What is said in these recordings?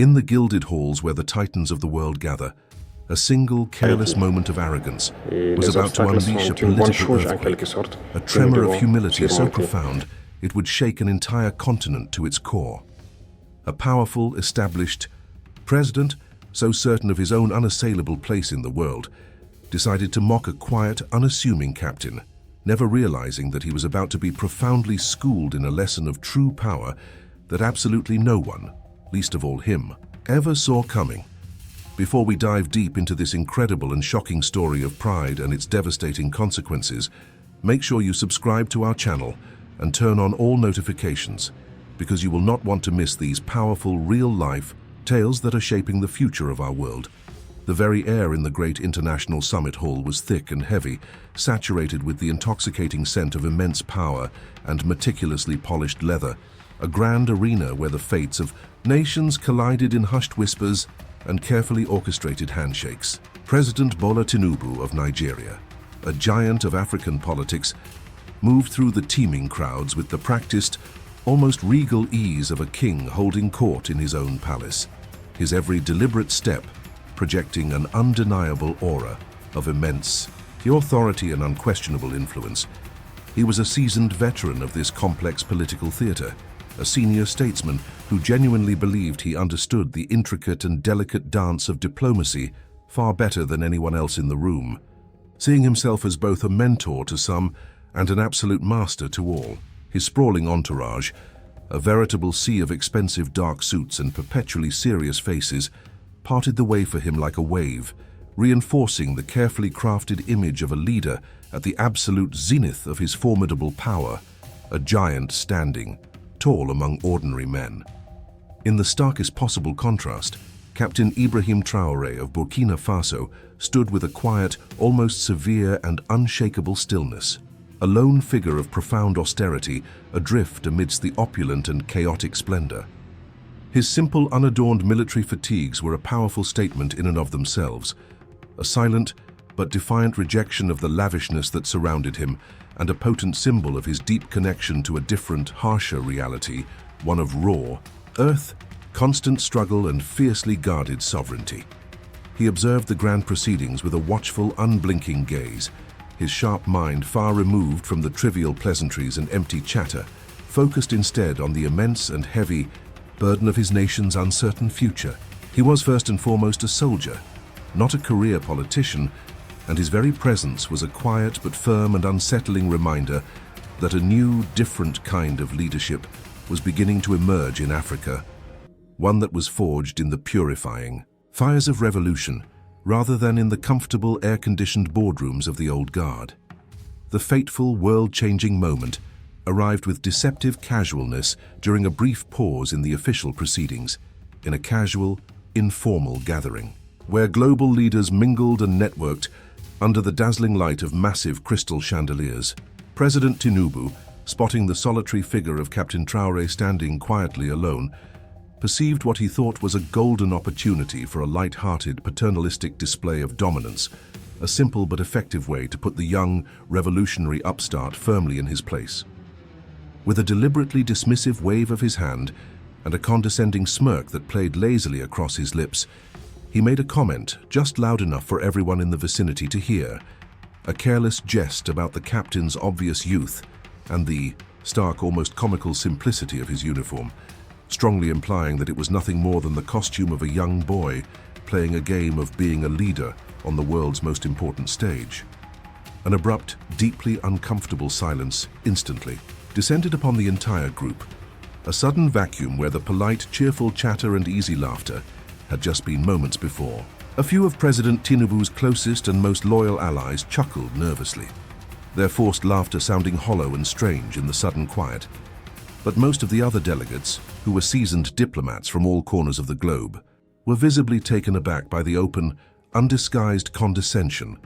In the gilded halls where the titans of the world gather, a single careless moment of arrogance was about to unleash a political earthquake, a tremor of humility so profound it would shake an entire continent to its core. A powerful, established president, so certain of his own unassailable place in the world, decided to mock a quiet, unassuming captain, never realizing that he was about to be profoundly schooled in a lesson of true power that absolutely no one, least of all him, ever saw coming. Before we dive deep into this incredible and shocking story of pride and its devastating consequences, make sure you subscribe to our channel and turn on all notifications, because you will not want to miss these powerful, real-life tales that are shaping the future of our world. The very air in the great international summit hall was thick and heavy, saturated with the intoxicating scent of immense power and meticulously polished leather, a grand arena where the fates of nations collided in hushed whispers and carefully orchestrated handshakes. President Bola Tinubu of Nigeria, a giant of African politics, moved through the teeming crowds with the practiced, almost regal ease of a king holding court in his own palace, his every deliberate step projecting an undeniable aura of immense authority and unquestionable influence. He was a seasoned veteran of this complex political theater, a senior statesman who genuinely believed he understood the intricate and delicate dance of diplomacy far better than anyone else in the room, seeing himself as both a mentor to some and an absolute master to all. His sprawling entourage, a veritable sea of expensive dark suits and perpetually serious faces, parted the way for him like a wave, reinforcing the carefully crafted image of a leader at the absolute zenith of his formidable power, a giant standing tall among ordinary men. In the starkest possible contrast, Captain IBRAHIM TRAORÉ of Burkina Faso stood with a quiet, almost severe and unshakable stillness, a lone figure of profound austerity adrift amidst the opulent and chaotic splendor. His simple, unadorned military fatigues were a powerful statement in and of themselves, a silent but defiant rejection of the lavishness that surrounded him, and a potent symbol of his deep connection to a different, harsher reality, one of raw earth, constant struggle and fiercely guarded sovereignty. He observed the grand proceedings with a watchful, unblinking gaze, his sharp mind far removed from the trivial pleasantries and empty chatter, focused instead on the immense and heavy burden of his nation's uncertain future. He was first and foremost a soldier, not a career politician, and his very presence was a quiet but firm and unsettling reminder that a new, different kind of leadership was beginning to emerge in Africa, one that was forged in the purifying fires of revolution rather than in the comfortable, air-conditioned boardrooms of the old guard. The fateful, world-changing moment arrived with deceptive casualness during a brief pause in the official proceedings, in a casual, informal gathering, where global leaders mingled and networked under the dazzling light of massive crystal chandeliers. President Tinubu, spotting the solitary figure of Captain Traoré standing quietly alone, perceived what he thought was a golden opportunity for a light-hearted, paternalistic display of dominance, a simple but effective way to put the young, revolutionary upstart firmly in his place. With a deliberately dismissive wave of his hand and a condescending smirk that played lazily across his lips, he made a comment just loud enough for everyone in the vicinity to hear, a careless jest about the captain's obvious youth and the stark, almost comical simplicity of his uniform, strongly implying that it was nothing more than the costume of a young boy playing a game of being a leader on the world's most important stage. An abrupt, deeply uncomfortable silence instantly descended upon the entire group, a sudden vacuum where the polite, cheerful chatter and easy laughter had just been moments before. A few of President Tinubu's closest and most loyal allies chuckled nervously, their forced laughter sounding hollow and strange in the sudden quiet. But most of the other delegates, who were seasoned diplomats from all corners of the globe, were visibly taken aback by the open, undisguised condescension,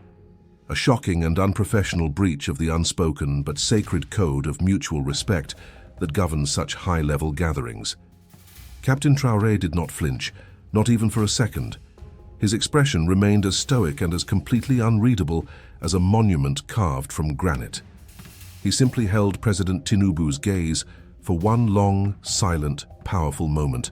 a shocking and unprofessional breach of the unspoken but sacred code of mutual respect that governs such high-level gatherings. Captain Traoré did not flinch, not even for a second. His expression remained as stoic and as completely unreadable as a monument carved from granite. He simply held President Tinubu's gaze for one long, silent, powerful moment,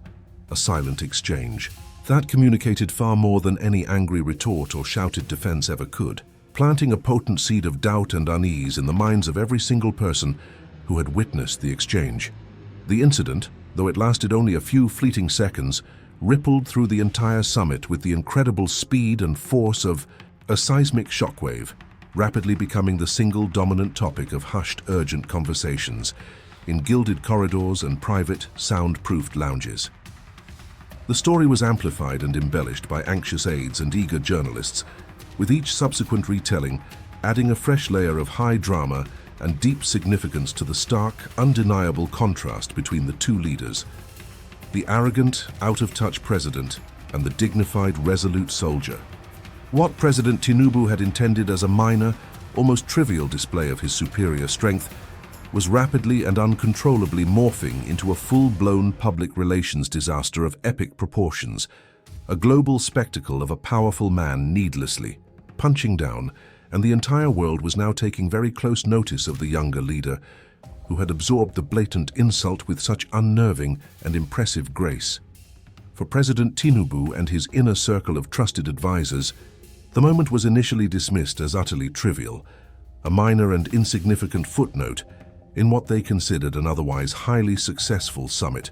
a silent exchange. That communicated far more than any angry retort or shouted defense ever could, planting a potent seed of doubt and unease in the minds of every single person who had witnessed the exchange. The incident, though it lasted only a few fleeting seconds, rippled through the entire summit with the incredible speed and force of a seismic shockwave, rapidly becoming the single dominant topic of hushed, urgent conversations in gilded corridors and private, soundproofed lounges. The story was amplified and embellished by anxious aides and eager journalists, with each subsequent retelling adding a fresh layer of high drama and deep significance to the stark, undeniable contrast between the two leaders, the arrogant, out-of-touch president and the dignified, resolute soldier. What President Tinubu had intended as a minor, almost trivial display of his superior strength was rapidly and uncontrollably morphing into a full-blown public relations disaster of epic proportions, a global spectacle of a powerful man needlessly punching down, and the entire world was now taking very close notice of the younger leader, who had absorbed the blatant insult with such unnerving and impressive grace. For President Tinubu and his inner circle of trusted advisors, the moment was initially dismissed as utterly trivial, a minor and insignificant footnote in what they considered an otherwise highly successful summit,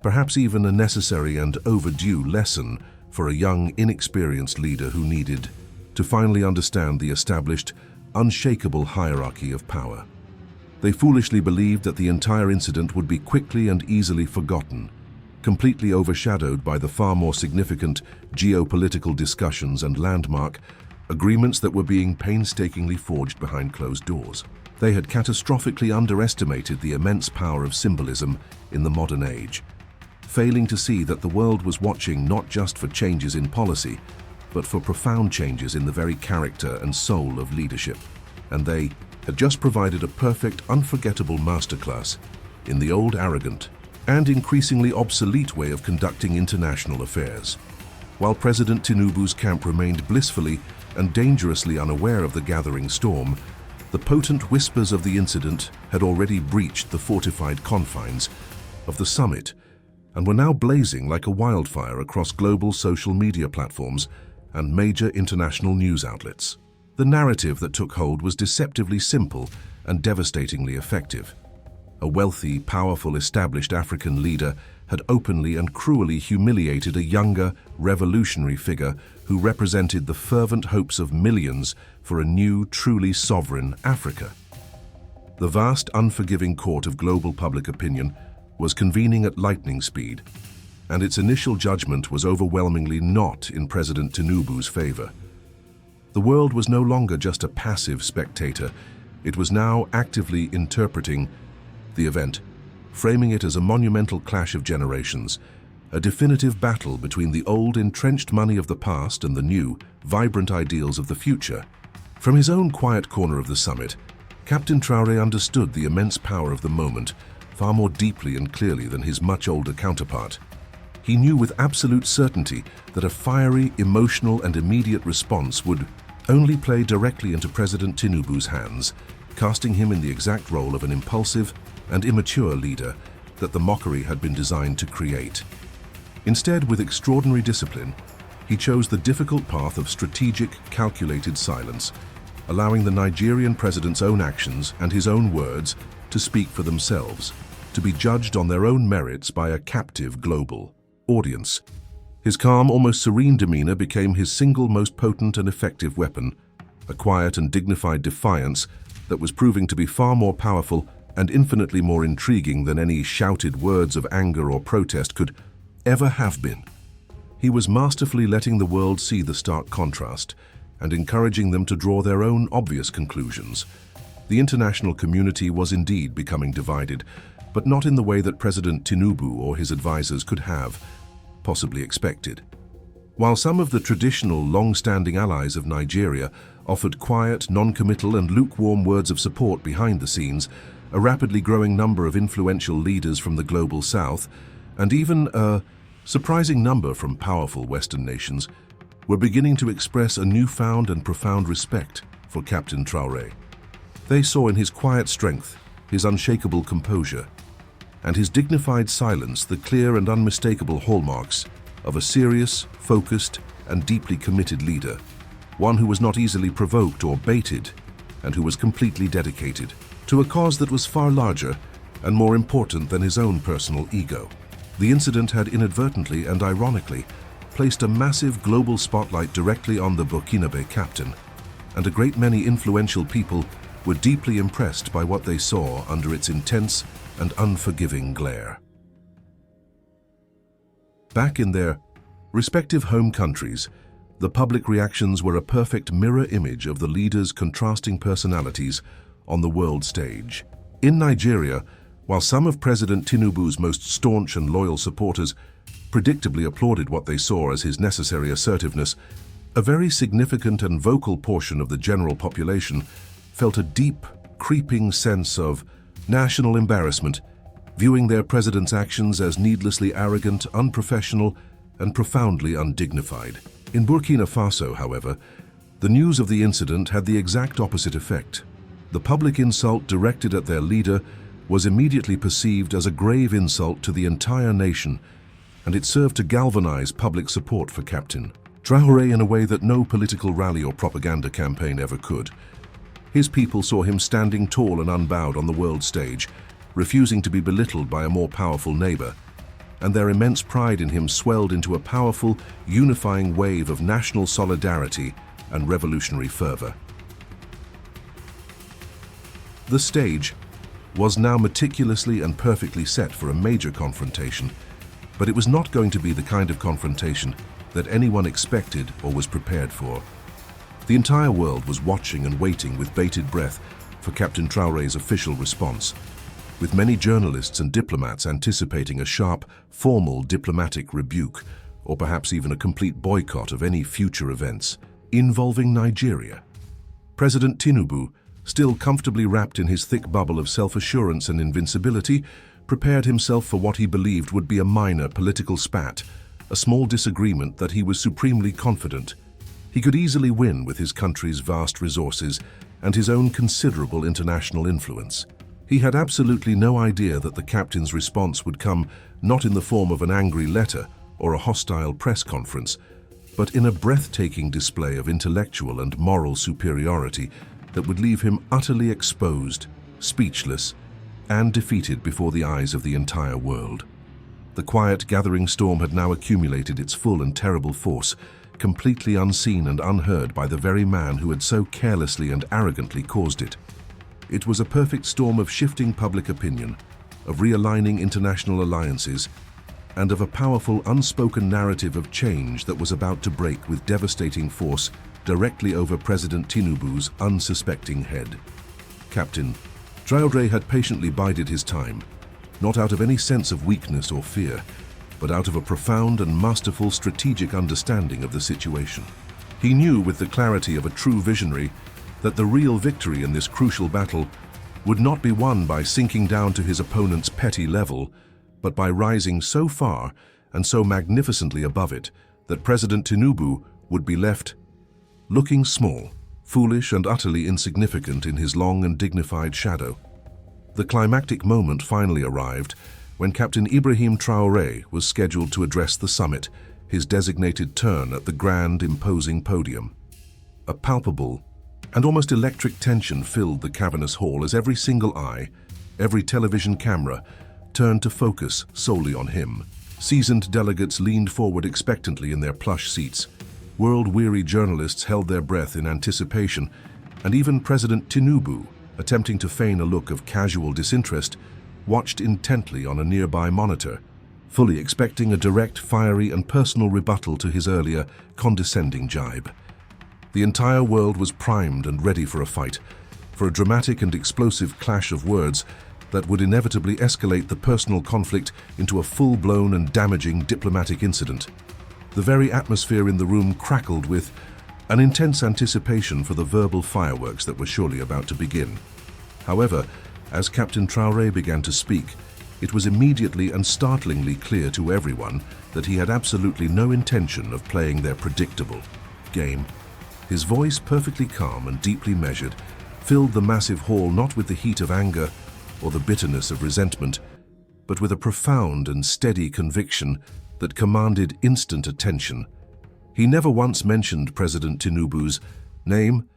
perhaps even a necessary and overdue lesson for a young, inexperienced leader who needed to finally understand the established, unshakable hierarchy of power. They foolishly believed that the entire incident would be quickly and easily forgotten, completely overshadowed by the far more significant geopolitical discussions and landmark agreements that were being painstakingly forged behind closed doors. They had catastrophically underestimated the immense power of symbolism in the modern age, failing to see that the world was watching not just for changes in policy, but for profound changes in the very character and soul of leadership. And they had just provided a perfect, unforgettable masterclass in the old arrogant and increasingly obsolete way of conducting international affairs. While President Tinubu's camp remained blissfully and dangerously unaware of the gathering storm, the potent whispers of the incident had already breached the fortified confines of the summit and were now blazing like a wildfire across global social media platforms and major international news outlets. The narrative that took hold was deceptively simple and devastatingly effective. A wealthy, powerful, established African leader had openly and cruelly humiliated a younger, revolutionary figure who represented the fervent hopes of millions for a new, truly sovereign Africa. The vast, unforgiving court of global public opinion was convening at lightning speed, and its initial judgment was overwhelmingly not in President Tinubu's favor. The world was no longer just a passive spectator. It was now actively interpreting the event, framing it as a monumental clash of generations, a definitive battle between the old, entrenched money of the past and the new, vibrant ideals of the future. From his own quiet corner of the summit, Captain Traoré understood the immense power of the moment far more deeply and clearly than his much older counterpart. He knew with absolute certainty that a fiery, emotional, and immediate response would only play directly into President Tinubu's hands, casting him in the exact role of an impulsive and immature leader that the mockery had been designed to create. Instead, with extraordinary discipline, he chose the difficult path of strategic, calculated silence, allowing the Nigerian president's own actions and his own words to speak for themselves, to be judged on their own merits by a captive global audience. His calm, almost serene demeanor became his single most potent and effective weapon, a quiet and dignified defiance that was proving to be far more powerful and infinitely more intriguing than any shouted words of anger or protest could ever have been. He was masterfully letting the world see the stark contrast and encouraging them to draw their own obvious conclusions. The international community was indeed becoming divided, but not in the way that President Tinubu or his advisors could have possibly expected. While some of the traditional, long-standing allies of Nigeria offered quiet, non-committal and lukewarm words of support behind the scenes, a rapidly growing number of influential leaders from the global south, and even a surprising number from powerful Western nations, were beginning to express a newfound and profound respect for Captain Traoré. They saw in his quiet strength, his unshakable composure, and his dignified silence the clear and unmistakable hallmarks of a serious, focused, and deeply committed leader, one who was not easily provoked or baited, and who was completely dedicated to a cause that was far larger and more important than his own personal ego. The incident had inadvertently and ironically placed a massive global spotlight directly on the Burkinabe captain, and a great many influential people were deeply impressed by what they saw under its intense and unforgiving glare. Back in their respective home countries, the public reactions were a perfect mirror image of the leaders' contrasting personalities on the world stage. In Nigeria, while some of President Tinubu's most staunch and loyal supporters predictably applauded what they saw as his necessary assertiveness, a very significant and vocal portion of the general population felt a deep, creeping sense of national embarrassment, viewing their president's actions as needlessly arrogant, unprofessional, and profoundly undignified. In Burkina Faso, however, the news of the incident had the exact opposite effect. The public insult directed at their leader was immediately perceived as a grave insult to the entire nation, and it served to galvanize public support for Captain Traoré in a way that no political rally or propaganda campaign ever could. His people saw him standing tall and unbowed on the world stage, refusing to be belittled by a more powerful neighbor, and their immense pride in him swelled into a powerful, unifying wave of national solidarity and revolutionary fervor. The stage was now meticulously and perfectly set for a major confrontation, but it was not going to be the kind of confrontation that anyone expected or was prepared for. The entire world was watching and waiting with bated breath for Captain Traoré's official response, with many journalists and diplomats anticipating a sharp, formal diplomatic rebuke, or perhaps even a complete boycott of any future events involving Nigeria. President Tinubu, still comfortably wrapped in his thick bubble of self-assurance and invincibility, prepared himself for what he believed would be a minor political spat, a small disagreement that he was supremely confident he could easily win with his country's vast resources and his own considerable international influence. He had absolutely no idea that the captain's response would come not in the form of an angry letter or a hostile press conference, but in a breathtaking display of intellectual and moral superiority that would leave him utterly exposed, speechless, and defeated before the eyes of the entire world. The quiet gathering storm had now accumulated its full and terrible force, completely unseen and unheard by the very man who had so carelessly and arrogantly caused it. It was a perfect storm of shifting public opinion, of realigning international alliances, and of a powerful unspoken narrative of change that was about to break with devastating force directly over President Tinubu's unsuspecting head. Captain Traoré had patiently bided his time, not out of any sense of weakness or fear, but out of a profound and masterful strategic understanding of the situation. He knew with the clarity of a true visionary that the real victory in this crucial battle would not be won by sinking down to his opponent's petty level, but by rising so far and so magnificently above it that President Tinubu would be left looking small, foolish, and utterly insignificant in his long and dignified shadow. The climactic moment finally arrived when Captain IBRAHIM Traoré was scheduled to address the summit, his designated turn at the grand, imposing podium. A palpable and almost electric tension filled the cavernous hall as every single eye, every television camera, turned to focus solely on him. Seasoned delegates leaned forward expectantly in their plush seats. World-weary journalists held their breath in anticipation, and even President Tinubu, attempting to feign a look of casual disinterest, watched intently on a nearby monitor, fully expecting a direct, fiery, and personal rebuttal to his earlier, condescending jibe. The entire world was primed and ready for a fight, for a dramatic and explosive clash of words that would inevitably escalate the personal conflict into a full-blown and damaging diplomatic incident. The very atmosphere in the room crackled with an intense anticipation for the verbal fireworks that were surely about to begin. However, as Captain Traoré began to speak, it was immediately and startlingly clear to everyone that he had absolutely no intention of playing their predictable game. His voice, perfectly calm and deeply measured, filled the massive hall not with the heat of anger or the bitterness of resentment, but with a profound and steady conviction that commanded instant attention. He never once mentioned President Tinubu's name,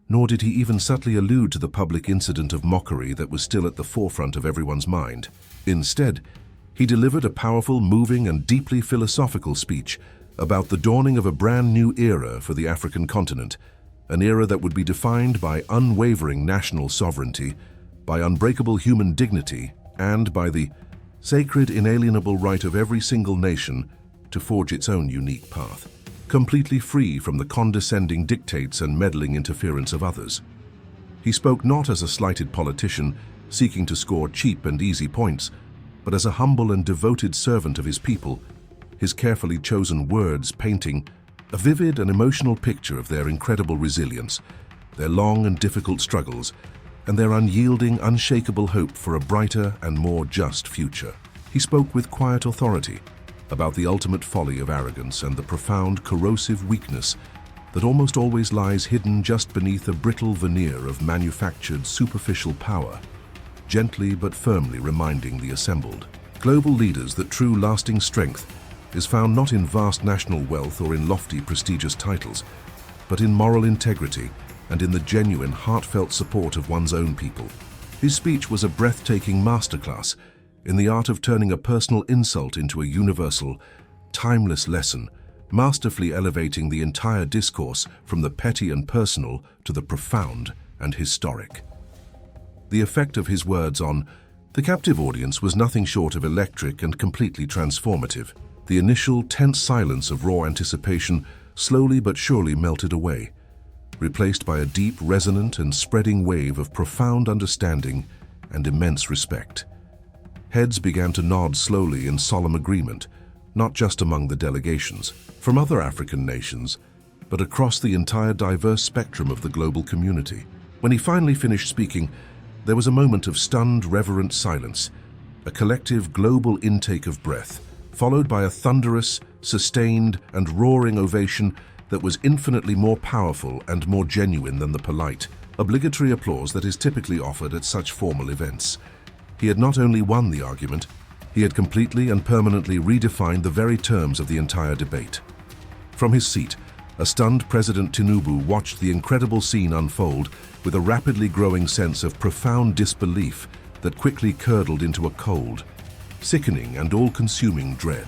nor did he even subtly allude to the public incident of mockery that was still at the forefront of everyone's mind. Instead, he delivered a powerful, moving, and deeply philosophical speech about the dawning of a brand new era for the African continent, an era that would be defined by unwavering national sovereignty, by unbreakable human dignity, and by the sacred, inalienable right of every single nation to forge its own unique path, completely free from the condescending dictates and meddling interference of others. He spoke not as a slighted politician seeking to score cheap and easy points, but as a humble and devoted servant of his people, his carefully chosen words painting a vivid and emotional picture of their incredible resilience, their long and difficult struggles, and their unyielding, unshakable hope for a brighter and more just future. He spoke with quiet authority about the ultimate folly of arrogance and the profound, corrosive weakness that almost always lies hidden just beneath a brittle veneer of manufactured, superficial power, gently but firmly reminding the assembled global leaders that true, lasting strength is found not in vast national wealth or in lofty, prestigious titles, but in moral integrity and in the genuine, heartfelt support of one's own people. His speech was a breathtaking masterclass in the art of turning a personal insult into a universal, timeless lesson, masterfully elevating the entire discourse from the petty and personal to the profound and historic. The effect of his words on the captive audience was nothing short of electric and completely transformative. The initial tense silence of raw anticipation slowly but surely melted away, replaced by a deep, resonant, and spreading wave of profound understanding and immense respect. Heads began to nod slowly in solemn agreement, not just among the delegations from other African nations, but across the entire diverse spectrum of the global community. When he finally finished speaking, there was a moment of stunned, reverent silence, a collective global intake of breath, followed by a thunderous, sustained, and roaring ovation that was infinitely more powerful and more genuine than the polite, obligatory applause that is typically offered at such formal events. He had not only won the argument, he had completely and permanently redefined the very terms of the entire debate. From his seat, a stunned President Tinubu watched the incredible scene unfold with a rapidly growing sense of profound disbelief that quickly curdled into a cold, sickening and all-consuming dread.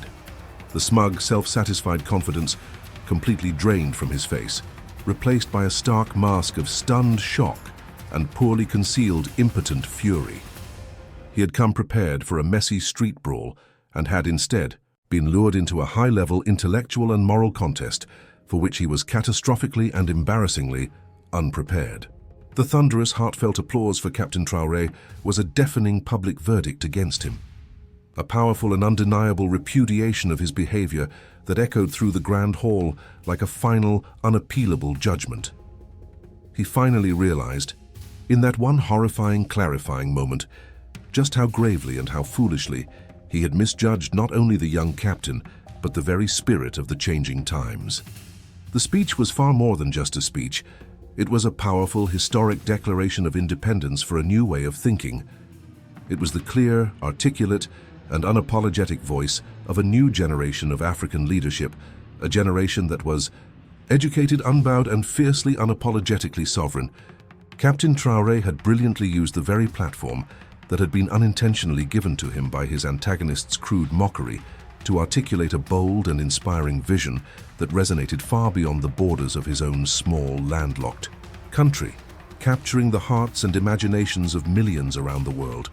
The smug, self-satisfied confidence completely drained from his face, replaced by a stark mask of stunned shock and poorly concealed impotent fury. He had come prepared for a messy street brawl and had instead been lured into a high-level intellectual and moral contest for which he was catastrophically and embarrassingly unprepared. The thunderous, heartfelt applause for Captain Traoré was a deafening public verdict against him, a powerful and undeniable repudiation of his behavior that echoed through the grand hall like a final, unappealable judgment. He finally realized, in that one horrifying, clarifying moment, just how gravely and how foolishly he had misjudged not only the young captain, but the very spirit of the changing times. The speech was far more than just a speech. It was a powerful, historic declaration of independence for a new way of thinking. It was the clear, articulate, and unapologetic voice of a new generation of African leadership, a generation that was educated, unbowed, and fiercely unapologetically sovereign. Captain Traoré had brilliantly used the very platform that had been unintentionally given to him by his antagonist's crude mockery to articulate a bold and inspiring vision that resonated far beyond the borders of his own small, landlocked country, capturing the hearts and imaginations of millions around the world.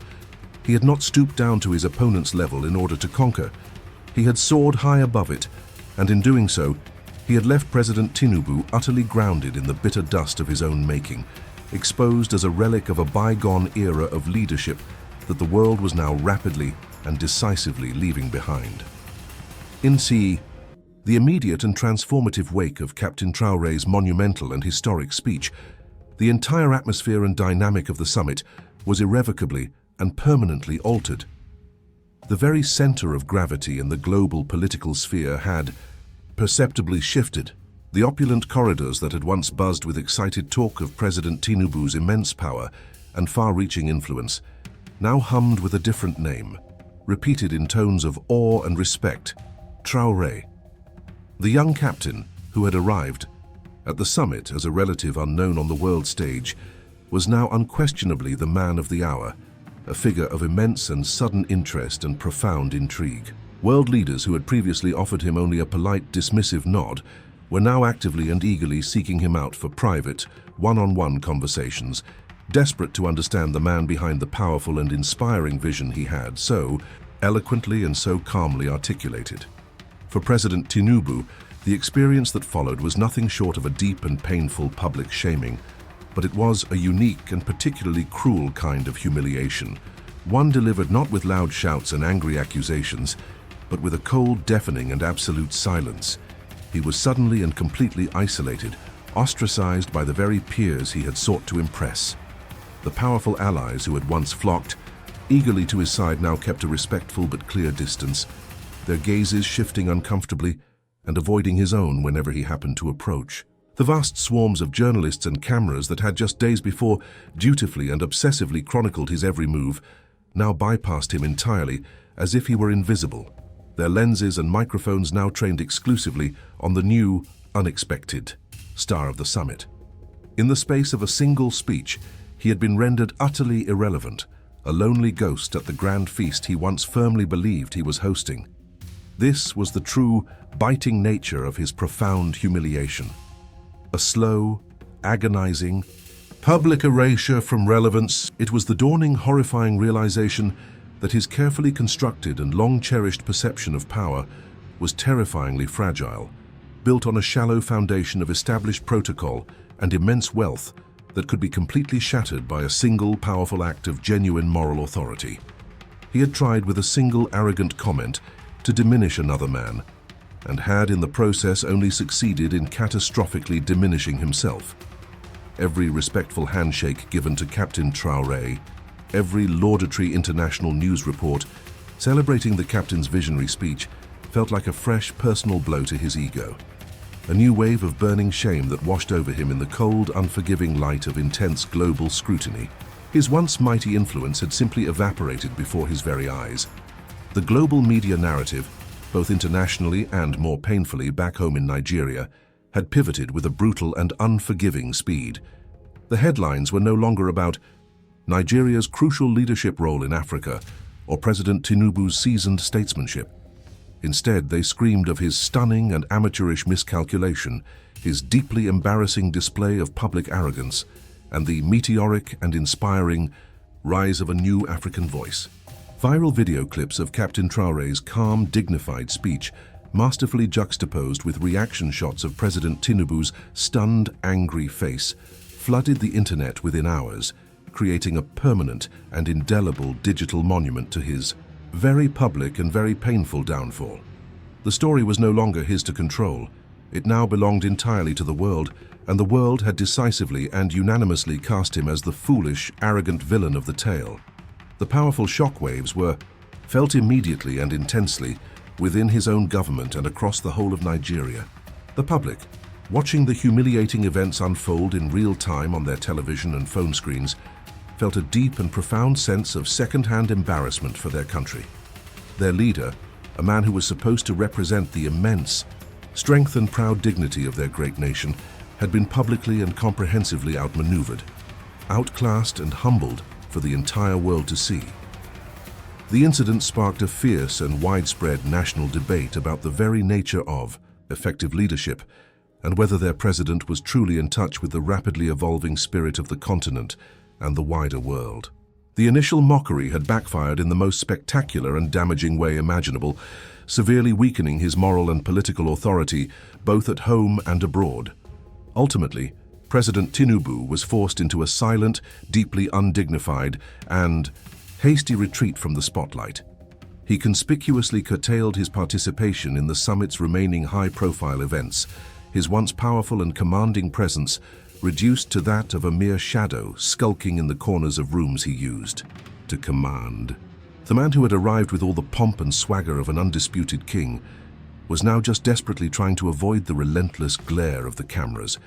He had not stooped down to his opponent's level in order to conquer. He had soared high above it, and in doing so, he had left President Tinubu utterly grounded in the bitter dust of his own making, exposed as a relic of a bygone era of leadership that the world was now rapidly and decisively leaving behind. In the immediate and transformative wake of Captain Traoré's monumental and historic speech, the entire atmosphere and dynamic of the summit was irrevocably and permanently altered. The very center of gravity in the global political sphere had perceptibly shifted. The opulent corridors that had once buzzed with excited talk of President Tinubu's immense power and far-reaching influence now hummed with a different name, repeated in tones of awe and respect, "TRAORÉ." The young captain, who had arrived at the summit as a relative unknown on the world stage, was now unquestionably the man of the hour, a figure of immense and sudden interest and profound intrigue. World leaders who had previously offered him only a polite, dismissive nod were now actively and eagerly seeking him out for private, one-on-one conversations, desperate to understand the man behind the powerful and inspiring vision he had so eloquently and so calmly articulated. For President Tinubu, the experience that followed was nothing short of a deep and painful public shaming, but it was a unique and particularly cruel kind of humiliation, one delivered not with loud shouts and angry accusations, but with a cold, deafening and absolute silence. He was suddenly and completely isolated, ostracized by the very peers he had sought to impress. The powerful allies who had once flocked eagerly to his side now kept a respectful but clear distance, their gazes shifting uncomfortably and avoiding his own whenever he happened to approach. The vast swarms of journalists and cameras that had just days before dutifully and obsessively chronicled his every move now bypassed him entirely, as if he were invisible, their lenses and microphones now trained exclusively on the new, unexpected star of the summit. In the space of a single speech, he had been rendered utterly irrelevant, a lonely ghost at the grand feast he once firmly believed he was hosting. This was the true, biting nature of his profound humiliation. A slow, agonizing, public erasure from relevance. It was the dawning, horrifying realization that his carefully constructed and long-cherished perception of power was terrifyingly fragile, built on a shallow foundation of established protocol and immense wealth that could be completely shattered by a single powerful act of genuine moral authority. He had tried with a single arrogant comment to diminish another man, and had in the process only succeeded in catastrophically diminishing himself. Every respectful handshake given to Captain Traoré, every laudatory international news report celebrating the captain's visionary speech felt like a fresh personal blow to his ego. A new wave of burning shame that washed over him in the cold, unforgiving light of intense global scrutiny. His once mighty influence had simply evaporated before his very eyes. The global media narrative, both internationally and more painfully back home in Nigeria, had pivoted with a brutal and unforgiving speed. The headlines were no longer about Nigeria's crucial leadership role in Africa or President Tinubu's seasoned statesmanship. Instead, they screamed of his stunning and amateurish miscalculation, his deeply embarrassing display of public arrogance, and the meteoric and inspiring rise of a new African voice. Viral video clips of Captain Traoré's calm, dignified speech, masterfully juxtaposed with reaction shots of President Tinubu's stunned, angry face, flooded the internet within hours, creating a permanent and indelible digital monument to his very public and very painful downfall. The story was no longer his to control. It now belonged entirely to the world, and the world had decisively and unanimously cast him as the foolish, arrogant villain of the tale. The powerful shockwaves were felt immediately and intensely within his own government and across the whole of Nigeria. The public, watching the humiliating events unfold in real time on their television and phone screens, felt a deep and profound sense of second-hand embarrassment for their country. Their leader, a man who was supposed to represent the immense strength and proud dignity of their great nation, had been publicly and comprehensively outmaneuvered, outclassed and humbled for the entire world to see. The incident sparked a fierce and widespread national debate about the very nature of effective leadership and whether their president was truly in touch with the rapidly evolving spirit of the continent and the wider world. The initial mockery had backfired in the most spectacular and damaging way imaginable, severely weakening his moral and political authority both at home and abroad. Ultimately, President Tinubu was forced into a silent, deeply undignified, and hasty retreat from the spotlight. He conspicuously curtailed his participation in the summit's remaining high-profile events, his once powerful and commanding presence reduced to that of a mere shadow skulking in the corners of rooms he used to command. The man who had arrived with all the pomp and swagger of an undisputed king was now just desperately trying to avoid the relentless glare of the cameras,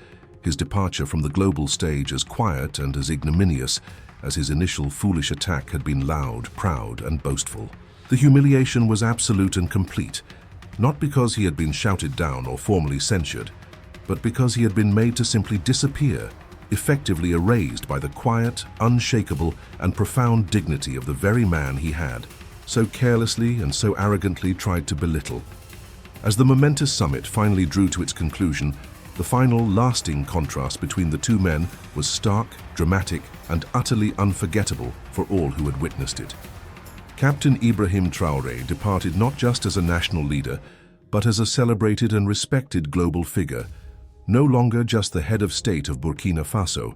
his departure from the global stage as quiet and as ignominious as his initial foolish attack had been loud, proud, and boastful. The humiliation was absolute and complete, not because he had been shouted down or formally censured, but because he had been made to simply disappear, effectively erased by the quiet, unshakable, and profound dignity of the very man he had so carelessly and so arrogantly tried to belittle. As the momentous summit finally drew to its conclusion, the final, lasting contrast between the two men was stark, dramatic, and utterly unforgettable for all who had witnessed it. Captain Ibrahim Traoré departed not just as a national leader, but as a celebrated and respected global figure, no longer just the head of state of Burkina Faso,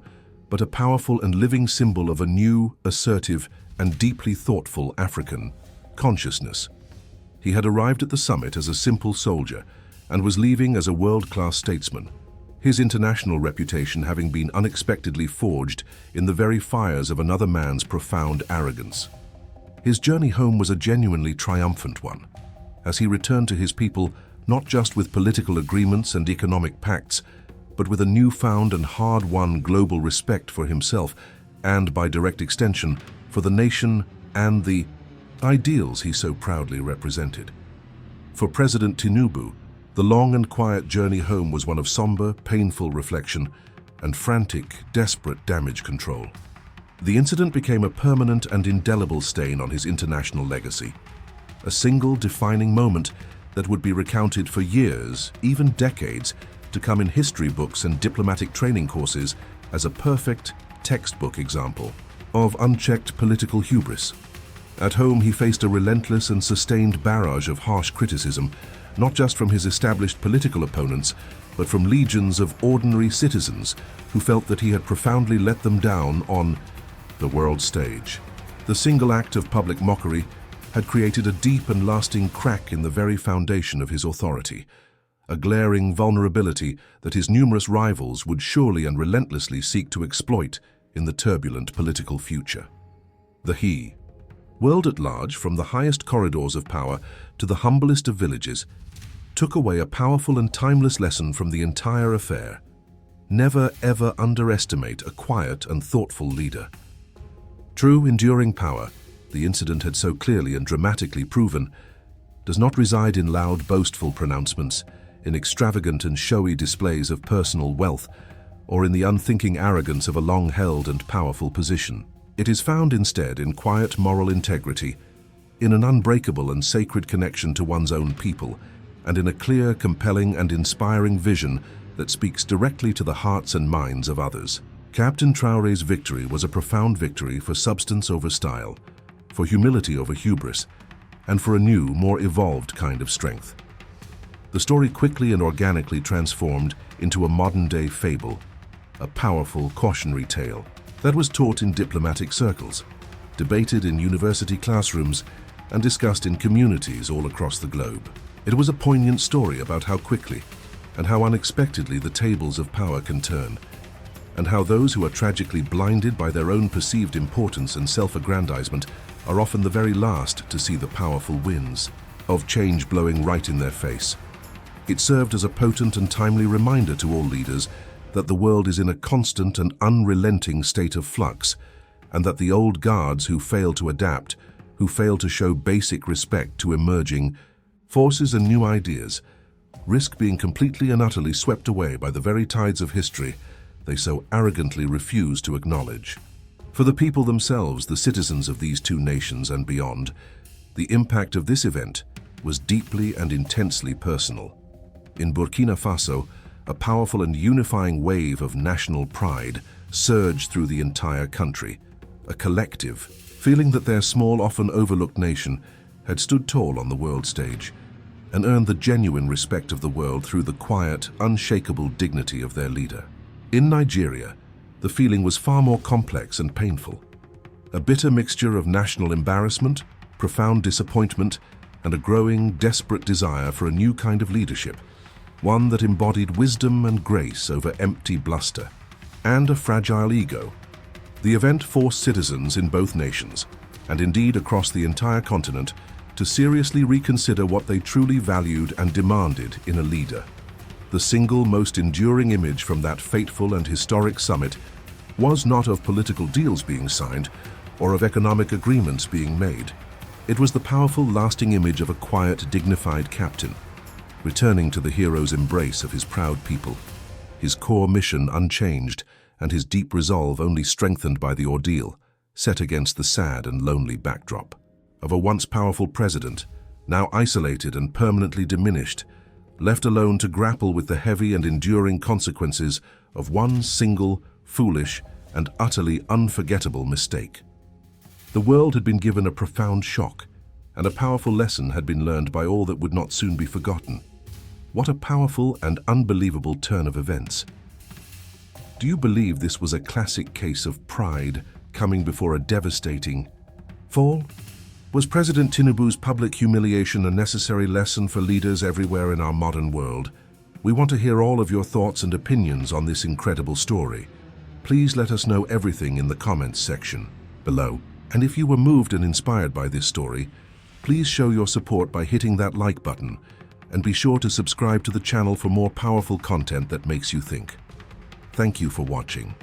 but a powerful and living symbol of a new, assertive, and deeply thoughtful African consciousness. He had arrived at the summit as a simple soldier and was leaving as a world-class statesman, his international reputation having been unexpectedly forged in the very fires of another man's profound arrogance. His journey home was a genuinely triumphant one, as he returned to his people not just with political agreements and economic pacts, but with a newfound and hard-won global respect for himself and, by direct extension, for the nation and the ideals he so proudly represented. For President Tinubu, the long and quiet journey home was one of somber, painful reflection and frantic, desperate damage control. The incident became a permanent and indelible stain on his international legacy, a single defining moment that would be recounted for years, even decades, to come in history books and diplomatic training courses as a perfect textbook example of unchecked political hubris. At home, he faced a relentless and sustained barrage of harsh criticism, not just from his established political opponents, but from legions of ordinary citizens who felt that he had profoundly let them down on the world stage. The single act of public mockery had created a deep and lasting crack in the very foundation of his authority, a glaring vulnerability that his numerous rivals would surely and relentlessly seek to exploit in the turbulent political future. The world at large, from the highest corridors of power to the humblest of villages, took away a powerful and timeless lesson from the entire affair. Never ever underestimate a quiet and thoughtful leader. True, enduring power, the incident had so clearly and dramatically proven, does not reside in loud, boastful pronouncements, in extravagant and showy displays of personal wealth, or in the unthinking arrogance of a long-held and powerful position. It is found instead in quiet moral integrity, in an unbreakable and sacred connection to one's own people, and in a clear, compelling, and inspiring vision that speaks directly to the hearts and minds of others. Captain Traoré's victory was a profound victory for substance over style, for humility over hubris, and for a new, more evolved kind of strength. The story quickly and organically transformed into a modern-day fable, a powerful cautionary tale that was taught in diplomatic circles, debated in university classrooms, and discussed in communities all across the globe. It was a poignant story about how quickly and how unexpectedly the tables of power can turn, and how those who are tragically blinded by their own perceived importance and self-aggrandizement are often the very last to see the powerful winds of change blowing right in their face. It served as a potent and timely reminder to all leaders that the world is in a constant and unrelenting state of flux, and that the old guards who fail to adapt, who fail to show basic respect to emerging forces and new ideas, risk being completely and utterly swept away by the very tides of history they so arrogantly refuse to acknowledge. For the people themselves, the citizens of these two nations and beyond, the impact of this event was deeply and intensely personal. In Burkina Faso, a powerful and unifying wave of national pride surged through the entire country, a collective feeling that their small, often overlooked nation had stood tall on the world stage and earned the genuine respect of the world through the quiet, unshakable dignity of their leader. In Nigeria, the feeling was far more complex and painful. A bitter mixture of national embarrassment, profound disappointment, and a growing, desperate desire for a new kind of leadership, one that embodied wisdom and grace over empty bluster, and a fragile ego. The event forced citizens in both nations, and indeed across the entire continent, to seriously reconsider what they truly valued and demanded in a leader. The single most enduring image from that fateful and historic summit was not of political deals being signed or of economic agreements being made. It was the powerful, lasting image of a quiet, dignified captain, returning to the hero's embrace of his proud people, his core mission unchanged and his deep resolve only strengthened by the ordeal, set against the sad and lonely backdrop of a once powerful president, now isolated and permanently diminished, left alone to grapple with the heavy and enduring consequences of one single, foolish, and utterly unforgettable mistake. The world had been given a profound shock, and a powerful lesson had been learned by all that would not soon be forgotten. What a powerful and unbelievable turn of events. Do you believe this was a classic case of pride coming before a devastating fall? Was President Tinubu's public humiliation a necessary lesson for leaders everywhere in our modern world? We want to hear all of your thoughts and opinions on this incredible story. Please let us know everything in the comments section below. And if you were moved and inspired by this story, please show your support by hitting that like button, and be sure to subscribe to the channel for more powerful content that makes you think. Thank you for watching.